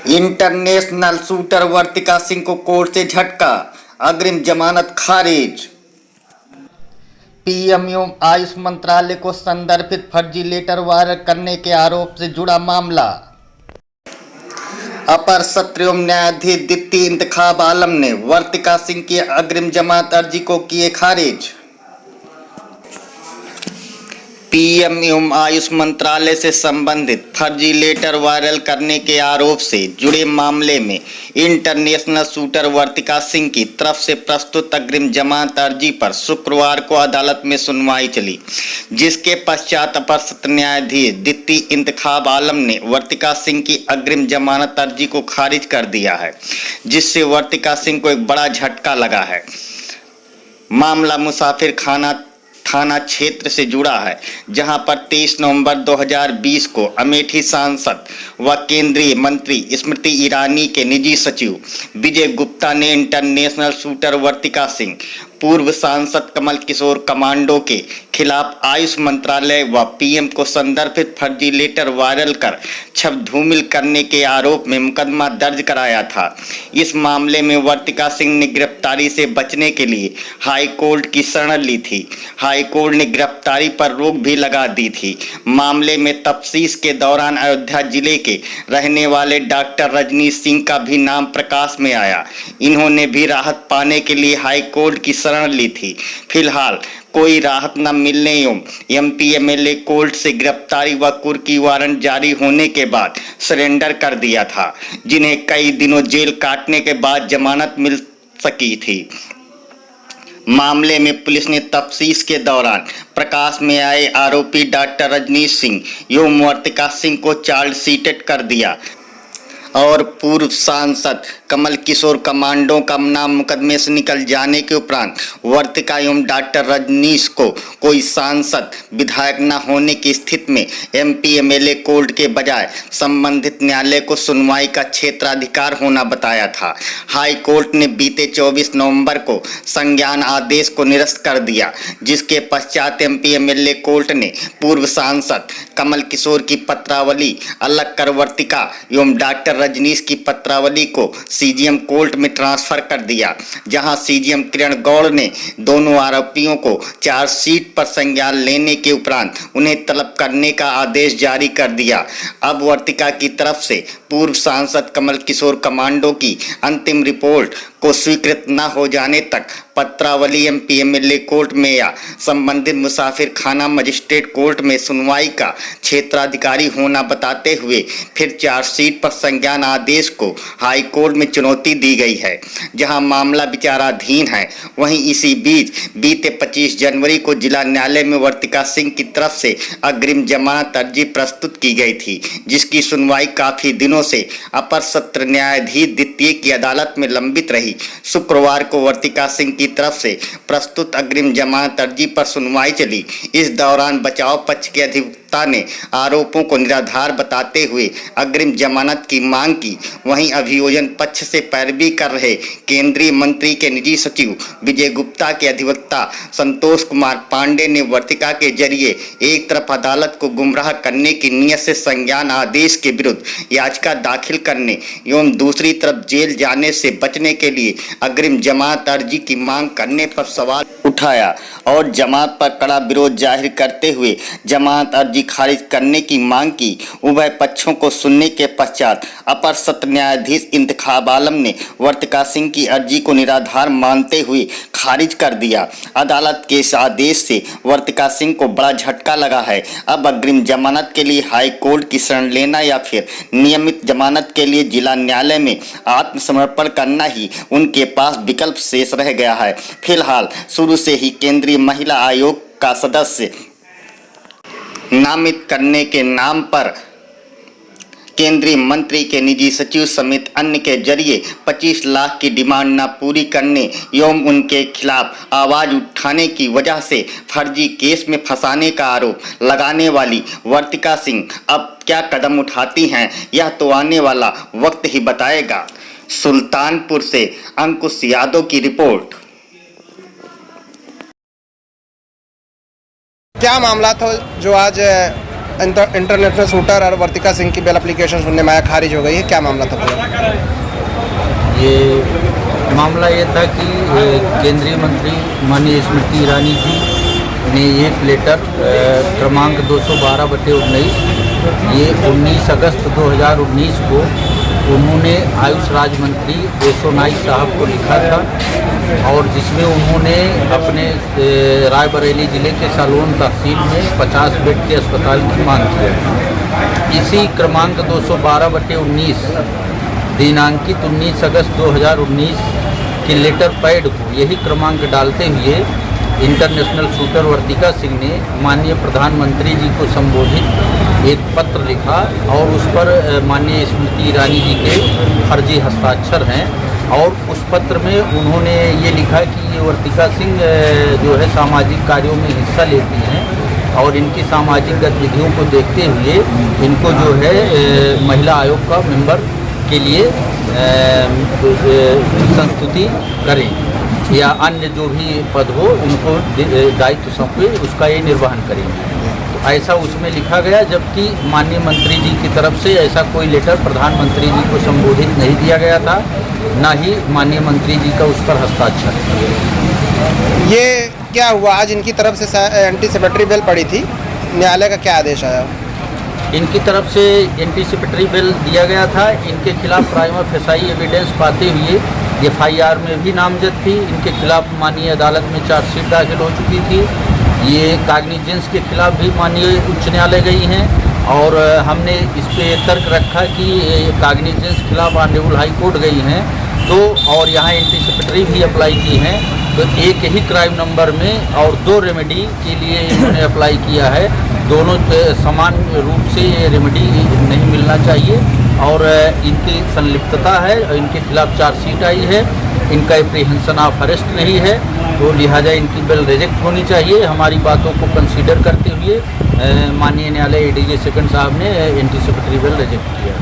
International shooter वर्तिका सिंह को court से झटका, अग्रिम जमानत खारिज। पीएम एवं आयुष मंत्रालय को संदर्भित फर्जी लेटर वायरल करने के आरोप से जुड़ा मामला। अपर सत्र एवं न्यायाधीश दीप्ति इंतखाब आलम ने वर्तिका सिंह की अग्रिम जमानत अर्जी को किए खारिज। पीएम एवं आयुष मंत्रालय से संबंधित फर्जी लेटर वायरल करने के आरोप से जुड़े मामले में इंटरनेशनल शूटर वर्तिका सिंह की तरफ से प्रस्तुत अग्रिम जमानत अर्जी पर शुक्रवार को अदालत में सुनवाई चली, जिसके पश्चात अपर सत्र न्यायाधीश दीप्ति इंतखाब आलम ने वर्तिका सिंह की अग्रिम जमानत अर्जी को खारिज कर दिया है, जिससे वर्तिका सिंह को एक बड़ा झटका लगा है। मामला मुसाफिर खाना थाना क्षेत्र से जुड़ा है, जहां पर 23 नवंबर 2020 को अमेठी सांसद व केंद्रीय मंत्री स्मृति ईरानी के निजी सचिव विजय गुप्ता ने इंटरनेशनल शूटर वर्तिका सिंह, पूर्व सांसद कमल किशोर कमांडो के खिलाफ आयुष मंत्रालय व पीएम को संदर्भित फर्जी लेटर वायरल कर छबधूमिल करने के आरोप में मुकदमा दर्ज कराया था। इस मामले में वर्तिका सिंह ने गिरफ्तारी से बचने के लिए हाई कोर्ट की शरण ली थी। हाई कोर्ट ने गिरफ्तारी पर रोक भी लगा दी थी। मामले में तफ्तीश के दौरान अयोध्या जिले के रहने वाले डॉक्टर रजनीश सिंह का भी नाम प्रकाश में आया। इन्होंने भी राहत पाने के लिए हाई कोर्ट की शरण ली थी। फिलहाल कोई राहत न मिलने एवं एमपी एमएलए कोर्ट से गिरफ्तारी व कुर्की वारंट जारी होने के बाद सरेंडर कर दिया था, जिन्हें कई दिनों जेल काटने के बाद जमानत मिल सकी थी। मामले में पुलिस ने तफ्तीश के दौरान प्रकाश में आए आरोपी डॉक्टर रजनीश सिंह एवं वर्तिका सिंह को चार्जशीटेड कर दिया और पूर्व सांसद कमल किशोर कमांडो का नाम मुकदमे से निकल जाने के उपरांत वर्तिका एवं डॉक्टर रजनीश को कोई सांसद विधायक न होने की स्थिति में एमपी एमएलए कोर्ट के बजाय संबंधित न्यायालय को सुनवाई का क्षेत्राधिकार होना बताया था। हाई कोर्ट ने बीते 24 नवंबर को संज्ञान आदेश को निरस्त कर दिया, जिसके पश्चात एमपी एमएलए कोर्ट ने पूर्व सांसद कमल किशोर की पत्रावली अलग कर वर्तिका एवं डॉक्टर रजनीश की पत्रावली को सीजीएम कोर्ट में ट्रांसफर कर दिया, जहां सीजीएम किरण गौड़ ने दोनों आरोपियों को चार्जशीट पर संज्ञान लेने के उपरांत उन्हें तलब करने का आदेश जारी कर दिया। अब वर्तिका की तरफ से पूर्व सांसद कमल किशोर कमांडो की अंतिम रिपोर्ट को स्वीकृत न हो जाने तक पत्रावली एमपी एमएलए कोर्ट में या संबंधित मुसाफिर खाना मजिस्ट्रेट कोर्ट में सुनवाई का क्षेत्राधिकारी होना बताते हुए फिर चार्जशीट पर संज्ञान आदेश को हाई कोर्ट में चुनौती दी गई है, जहां मामला विचाराधीन है। वहीं इसी बीच बीते 25 जनवरी को जिला न्यायालय में वर्तिका सिंह की तरफ से अग्रिम जमानत अर्जी प्रस्तुत की गई थी, जिसकी सुनवाई काफी दिनों से अपर सत्र न्यायाधीश द्वितीय की अदालत में लंबित रही। शुक्रवार को वर्तिका सिंह की तरफ से प्रस्तुत अग्रिम जमानत अर्जी पर सुनवाई चली। इस दौरान बचाव पक्ष के अधिवक्ता ने आरोपों को निराधार बताते हुए अग्रिम जमानत की मांग की। वहीं अभियोजन पक्ष से पैरवी कर रहे केंद्रीय मंत्री के निजी सचिव विजय गुप्ता के अधिवक्ता संतोष कुमार पांडे ने वर्तिका के जरिए एक तरफ अदालत को गुमराह करने की नीयत से संज्ञान आदेश के विरुद्ध याचिका दाखिल करने एवं दूसरी तरफ जेल जाने से बचने के लिए अग्रिम जमानत अर्जी की मांग करने पर सवाल उठाया और जमानत पर कड़ा विरोध जाहिर करते हुए जमानत अर्जी खारिज करने की मांग की। उभय पक्षों को सुनने के पश्चात अपर सत्र न्यायाधीश इंतखाब आलम ने वर्तिका सिंह की अर्जी को निराधार मानते हुए खारिज कर दिया। अदालत के इस आदेश से वर्तिका सिंह को बड़ा झटका लगा है। अब अग्रिम जमानत के लिए हाई कोर्ट की शरण लेना या फिर नियमित जमानत के लिए जिला न्यायालय में आत्मसमर्पण करना ही उनके पास विकल्प शेष रह गया है। फिलहाल शुरू से ही केंद्रीय महिला आयोग का सदस्य नामित करने के नाम पर केंद्रीय मंत्री के निजी सचिव समेत अन्य के जरिए 25 लाख की डिमांड न पूरी करने एवं उनके खिलाफ आवाज उठाने की वजह से फर्जी केस में फंसाने का आरोप लगाने वाली वर्तिका सिंह अब क्या कदम उठाती हैं, यह तो आने वाला वक्त ही बताएगा। सुल्तानपुर से अंकुश यादव की रिपोर्ट। क्या मामला था जो आज इंटरनेशनल शूटर और वर्तिका सिंह की बेल एप्लीकेशन सुनने में आया खारिज हो गई है, क्या मामला था पूरा? ये मामला ये था कि केंद्रीय मंत्री माननीय स्मृति ईरानी जी ने एक लेटर क्रमांक 212/19 ये 19 अगस्त 2019 को उन्होंने आयुष राज्य मंत्री यशो नाइक साहब को लिखा था, और जिसमें उन्होंने अपने रायबरेली ज़िले के सालोन तहसील में 50 बेड के अस्पताल की मांग की है। इसी क्रमांक 212/19 दिनांकित 19 अगस्त 2019 के लेटर पैड को यही क्रमांक डालते हुए इंटरनेशनल शूटर वर्तिका सिंह ने माननीय प्रधानमंत्री जी को संबोधित एक पत्र लिखा, और उस पर माननीय स्मृति ईरानी जी के फर्जी हस्ताक्षर हैं। और उस पत्र में उन्होंने ये लिखा कि ये वर्तिका सिंह जो है सामाजिक कार्यों में हिस्सा लेती हैं, और इनकी सामाजिक गतिविधियों को देखते हुए इनको जो है महिला आयोग का मेंबर के लिए संस्तुति करें या अन्य जो भी पद हो इनको दायित्व सौंपे, उसका ये निर्वहन करेंगे। तो ऐसा उसमें लिखा गया, जबकि माननीय मंत्री जी की तरफ से ऐसा कोई लेटर प्रधानमंत्री जी को संबोधित नहीं दिया गया था, ना ही माननीय मंत्री जी का उस पर हस्ताक्षर। ये क्या हुआ? आज इनकी तरफ से एंटीसिपेटरी बेल पड़ी थी, न्यायालय का क्या आदेश आया? इनकी तरफ से एंटीसिपेटरी बेल दिया गया था। इनके खिलाफ प्राइमा फेसाई एविडेंस पाते हुए FIR में भी नामजद थी। इनके खिलाफ माननीय अदालत में चार्जशीट दाखिल हो चुकी थी। ये काग्निजेंस के खिलाफ भी माननीय उच्च न्यायालय गई हैं, और हमने इस पे तर्क रखा कि काग्निजेंस खिलाफ ऑनरेबल हाई कोर्ट गई हैं, तो और यहाँ एंटीसिपेटरी भी अप्लाई की हैं, तो एक ही क्राइम नंबर में और 2 रेमेडी के लिए इन्होंने अप्लाई किया है। दोनों समान रूप से ये रेमेडी नहीं मिलना चाहिए, और इनकी संलिप्तता है, और इनके खिलाफ चार्जशीट आई है, इनका एप्रीहेंशन ऑफ अरेस्ट नहीं है, तो लिहाजा इनकी बिल रिजेक्ट होनी चाहिए। हमारी बातों को कंसीडर करते हुए माननीय न्यायालय ADJ सेकंड साहब ने एंटीसिपेटरी बिल रिजेक्ट किया।